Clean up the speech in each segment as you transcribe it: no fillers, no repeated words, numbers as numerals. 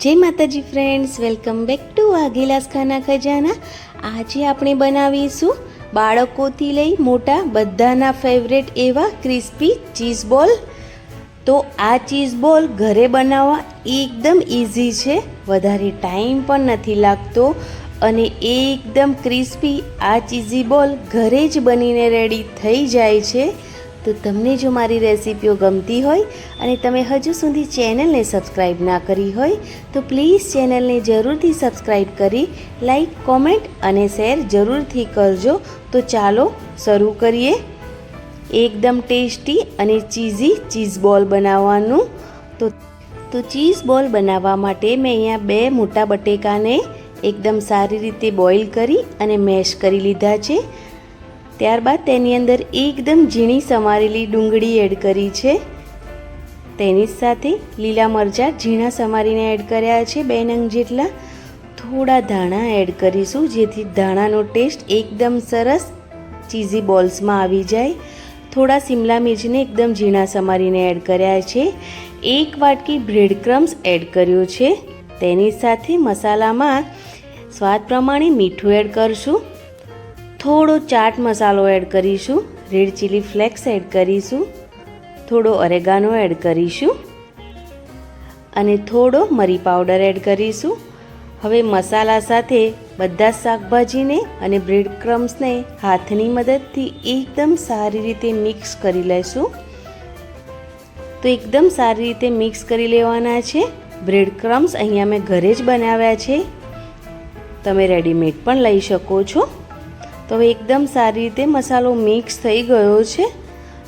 जय माताजी friends, welcome back to वाघेलास खाना खजाना। आज આપણે બનાવીશું બાળકોથી લઈ મોટા બધાના ફેવરેટ એવા ક્રિસ્પી ચીઝ બોલ। તો આ ચીઝ બોલ ઘરે બનાવવા એકદમ ઇઝી છે, વધારે ટાઈમ પણ નથી લાગતો અને એકદમ ક્રિસ્પી આ ચીઝી બોલ ઘરે જ બનીને રેડી થઈ જાય છે। તો તમને જો મારી રેસીપીઓ ગમતી હોય અને તમે હજુ સુધી ચેનલને સબસ્ક્રાઈબ ના કરી હોય તો પ્લીઝ ચેનલને જરૂરથી સબસ્ક્રાઈબ કરી લાઈક, કોમેન્ટ અને શેર જરૂરથી કરજો। તો ચાલો શરૂ કરીએ એકદમ ટેસ્ટી અને ચીઝી ચીઝ બોલ બનાવવાનું। તો ચીઝ બોલ બનાવવા માટે મેં અહીંયા 2 મોટા બટેકાને એકદમ સારી રીતે બોઇલ કરી અને મેશ કરી લીધા છે। ત્યારબાદ તેની અંદર એકદમ ઝીણી સમારેલી ડુંગળી એડ કરી છે। તેની સાથે લીલા મરચાં ઝીણા સમારીને એડ કર્યા છે 2 નંગ જેટલા। થોડા ધાણા એડ કરીશું જેથી ધાણાનો ટેસ્ટ એકદમ સરસ ચીઝી બોલ્સમાં આવી જાય। થોડા શિમલા મિર્ચને એકદમ ઝીણા સમારીને એડ કર્યા છે। 1 વાટકી બ્રેડ ક્રમ્સ એડ કર્યો છે। તેની સાથે મસાલામાં સ્વાદ પ્રમાણે મીઠું એડ કરશું, થોડો ચાટ મસાલો એડ કરીશું, રેડ ચીલી ફ્લેક્સ એડ કરીશું, થોડો ઓરેગાનો એડ કરીશું અને થોડો મરી પાવડર એડ કરીશું। હવે મસાલા સાથે બધા શાકભાજીને અને બ્રેડ ક્રમ્સને હાથની મદદથી એકદમ સારી રીતે મિક્સ કરી લઈશું। તો એકદમ સારી રીતે મિક્સ કરી લેવાના છે। બ્રેડ ક્રમ્સ અહીંયા મેં ઘરે જ બનાવ્યા છે, તમે રેડીમેડ પણ લઈ શકો છો। તો હવે એકદમ સારી રીતે મસાલો મિક્સ થઈ ગયો છે।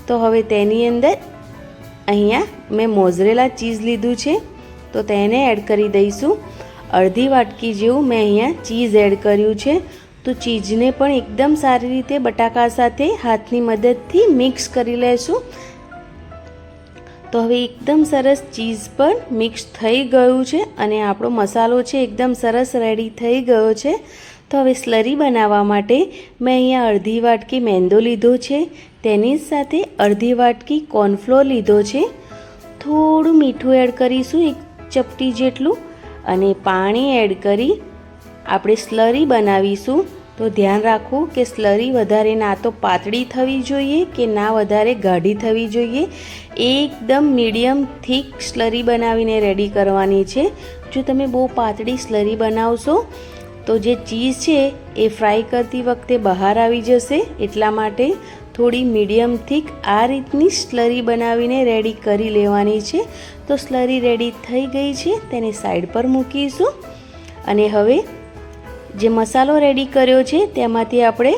તો હવે તેની અંદર અહીંયા મેં મોઝરેલા ચીઝ લીધું છે તો તેને એડ કરી દઈશું। અડધી વાટકી જેવું મેં અહીંયા ચીઝ એડ કર્યું છે। તો ચીઝને પણ એકદમ સારી રીતે બટાકા સાથે હાથની મદદથી મિક્સ કરી લેશું। તો હવે એકદમ સરસ ચીઝ પણ મિક્સ થઈ ગયું છે અને આપણો મસાલો છે એકદમ સરસ રેડી થઈ ગયો છે। તો હવે સ્લરી બનાવવા માટે મેં અહીંયા અડધી વાટકી મેંદો લીધો છે, તેની સાથે અડધી વાટકી કોર્નફ્લોર લીધો છે। થોડું મીઠું એડ કરીશું 1 ચપટી જેટલું અને પાણી એડ કરી આપણે સ્લરી બનાવીશું। તો ધ્યાન રાખવું કે સ્લરી વધારે ના તો પાતળી થવી જોઈએ કે ના વધારે ગાઢી થવી જોઈએ, એકદમ મીડિયમ થીક સ્લરી બનાવીને રેડી કરવાની છે। જો તમે બહુ પાતળી સ્લરી બનાવશો તો જે ચીઝ છે એ ફ્રાય કરતી વખતે બહાર આવી જશે, એટલા માટે થોડી મીડિયમ થીક આ રીતની સ્લરી બનાવીને રેડી કરી લેવાની છે। તો સ્લરી રેડી થઈ ગઈ છે, તેને સાઈડ પર મૂકીશું અને હવે જે મસાલો રેડી કર્યો છે તેમાંથી આપણે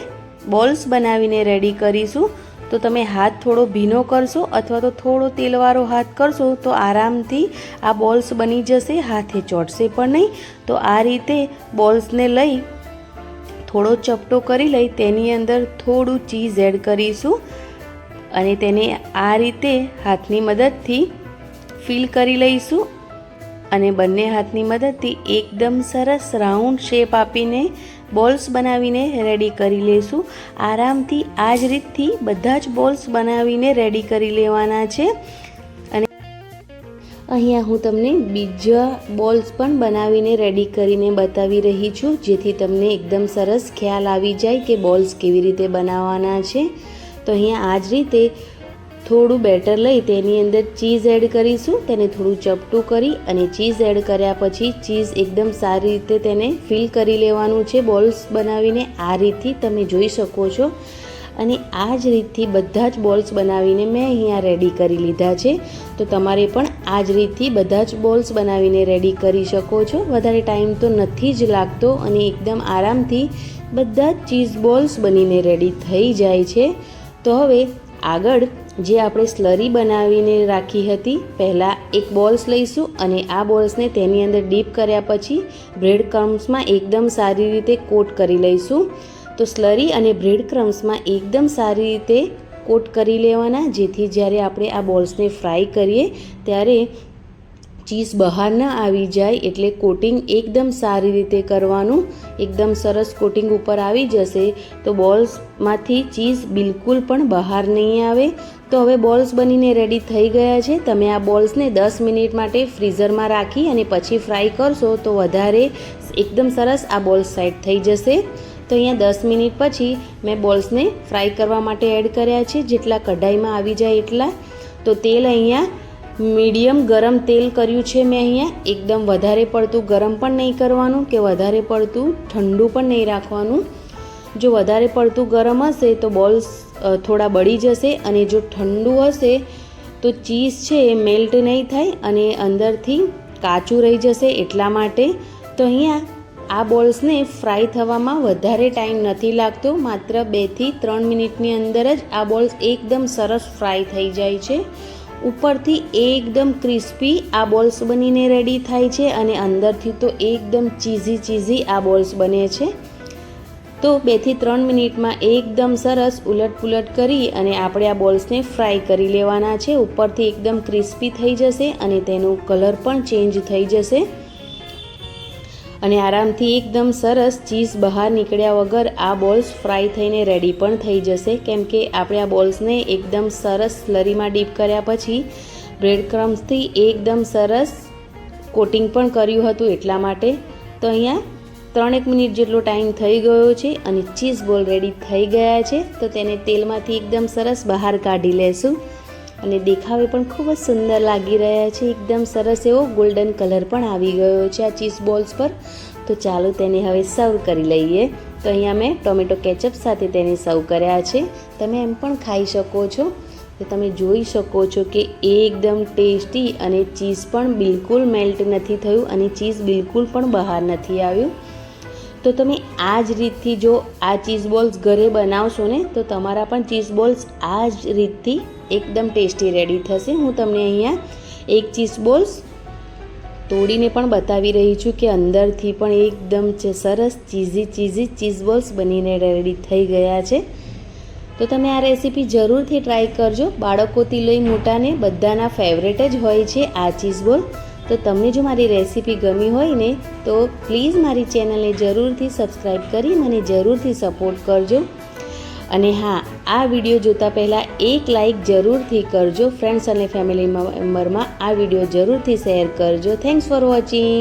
બોલ્સ બનાવીને રેડી કરીશું। તો તમે હાથ થોડો ભીનો કરશો અથવા તો થોડો તેલવાળો હાથ કરશો તો આરામથી આ બોલ્સ બની જશે, હાથે ચોંટશે પણ નહીં। તો આ રીતે બોલ્સને લઈ થોડો ચપટો કરી લઈ તેની અંદર થોડું ચીઝ એડ કરીશું અને તેને આ રીતે હાથની મદદથી ફિલ કરી લઈશું અને બંને હાથની મદદથી એકદમ સરસ રાઉન્ડ શેપ આપીને બોલ્સ બનાવીને રેડી કરી લઈશું। આરામથી આ જ રીતથી બધા જ બોલ્સ બનાવીને રેડી કરી લેવાના છે। અને અહીંયા હું તમને બીજા બોલ્સ પણ બનાવીને રેડી કરીને બતાવી રહી છું જેથી તમને એકદમ સરસ ખ્યાલ આવી જાય કે બોલ્સ કેવી રીતે બનાવવાના છે। તો અહીંયા આ જ રીતે થોડું બેટર લઈ તેની અંદર ચીઝ એડ કરીશું, તેને થોડું ચપટું કરી અને ચીઝ એડ કર્યા પછી ચીઝ એકદમ સારી રીતે તેને ફિલ કરી લેવાનું છે બોલ્સ બનાવીને। આ રીતથી તમે જોઈ શકો છો અને આ જ રીતથી બધા જ બોલ્સ બનાવીને મેં અહીંયા રેડી કરી લીધા છે। તો તમારે પણ આ જ રીતથી બધા જ બોલ્સ બનાવીને રેડી કરી શકો છો, વધારે ટાઈમ તો નથી જ લાગતો અને એકદમ આરામથી બધા જ ચીઝ બોલ્સ બનીને રેડી થઈ જાય છે। તો હવે આગળ જે આપણે સ્લરી બનાવીને રાખી હતી, પહેલાં એક બોલ્સ લઈશું અને આ બોલ્સને તેની અંદર ડીપ કર્યા પછી બ્રેડ ક્રમ્સમાં એકદમ સારી રીતે કોટ કરી લઈશું। તો સ્લરી અને બ્રેડ ક્રમ્સમાં એકદમ સારી રીતે કોટ કરી લેવાના જેથી જ્યારે આપણે આ બોલ્સને ફ્રાય કરીએ ત્યારે ચીઝ બહાર ન આવી જાય, એટલે કોટિંગ એકદમ સારી રીતે કરવાનું। એકદમ સરસ કોટિંગ ઉપર આવી જશે તો બોલ્સમાંથી ચીઝ બિલકુલ પણ બહાર નહીં આવે। તો હવે બોલ્સ બનીને રેડી થઈ ગયા છે. તમે આ બોલ્સને 10 મિનિટ માટે ફ્રીઝરમાં રાખી અને પછી ફ્રાય કરશો તો વધારે એકદમ સરસ આ બોલ્સ સાઈડ થઈ જશે. તો અહીંયા 10 મિનિટ પછી મેં બોલ્સને ફ્રાય કરવા માટે એડ કર્યા છે, જેટલા કઢાઈમાં આવી જાય એટલા. તો તેલ અહીંયા મીડિયમ ગરમ તેલ કર્યું છે મેં અહીંયા. એકદમ વધારે પડતું ગરમ પણ નહીં કરવાનું કે વધારે પડતું ઠંડુ પણ નહીં રાખવાનું. જો વધારે પડતું ગરમ હશે તો બોલ્સ થોડા બળી જશે, અને જો ઠંડુ હશે તો ચીઝ છે એ મેલ્ટ નહીં થાય અને અંદરથી કાચું રહી જશે. એટલા માટે તો અહીંયા આ બોલ્સને ફ્રાય થવામાં વધારે ટાઈમ નથી લાગતો. માત્ર 2 થી 3 મિનિટની અંદર જ આ બોલ્સ એકદમ સરસ ફ્રાય થઈ જાય છે. ઉપરથી એકદમ ક્રિસ્પી આ બોલ્સ બનીને રેડી થાય છે, અને અંદરથી તો એકદમ ચીઝી આ બોલ્સ બને છે. તો 2 થી 3 મિનિટમાં એકદમ સરસ ઉલટપુલટ કરી અને આપણે આ બોલ્સને ફ્રાય કરી લેવાના છે. ઉપરથી એકદમ ક્રિસ્પી થઈ જશે અને તેનો કલર પણ ચેન્જ થઈ જશે, અને આરામથી એકદમ સરસ ચીઝ બહાર નીકળ્યા વગર આ બોલ્સ ફ્રાય થઈને રેડી પણ થઈ જશે. કેમ કે આપણે આ બોલ્સને એકદમ સરસ સ્લરીમાં ડીપ કર્યા પછી બ્રેડ ક્રમ્સથી એકદમ સરસ કોટિંગ પણ કર્યું હતું, એટલા માટે. તો અહીંયા 3 મિનિટ જેટલો ટાઈમ થઈ ગયો છે અને ચીઝ બોલ રેડી થઈ ગયા છે. તો તેને તેલમાંથી એકદમ સરસ બહાર કાઢી લેશું, અને દેખાવે પણ ખૂબ જ સુંદર લાગી રહ્યા છે. એકદમ સરસ એવો ગોલ્ડન કલર પણ આવી ગયો છે આ ચીઝ બોલ્સ પર. તો ચાલો તેને હવે સર્વ કરી લઈએ. તો અહીંયા મેં ટોમેટો કેચઅપ સાથે તેને સર્વ કર્યા છે. તમે એમ પણ ખાઈ શકો છો. તો તમે જોઈ શકો છો કે એકદમ ટેસ્ટી, અને ચીઝ પણ બિલકુલ મેલ્ટ નથી થયું અને ચીઝ બિલકુલ પણ બહાર નથી આવ્યું. તો તમે આ જ રીતથી જો આ ચીઝ બોલ્સ ઘરે બનાવશો ને તો તમારા પણ ચીઝ બોલ્સ આ જ રીતથી એકદમ ટેસ્ટી રેડી થશે. હું તમને અહીંયા એક ચીઝ બોલ્સ તોડીને પણ બતાવી રહી છું કે અંદરથી પણ એકદમ સરસ ચીઝી ચીઝ બોલ્સ બનીને રેડી થઈ ગયા છે. તો તમે આ રેસીપી જરૂરથી ટ્રાય કરજો. બાળકોથી લઈ મોટાને બધાના ફેવરેટ જ હોય છે આ ચીઝ બોલ. તો તમને જો મારી રેસીપી ગમી હોય ને તો પ્લીઝ મારી ચેનલને જરૂરથી સબસ્ક્રાઈબ કરી મને જરૂરથી સપોર્ટ કરજો. અને હા, આ વિડીયો જોતાં પહેલાં એક લાઈક જરૂરથી કરજો. ફ્રેન્ડ્સ અને ફેમિલી મેમ્બરમાં આ વિડીયો જરૂરથી શેર કરજો. Thanks for watching.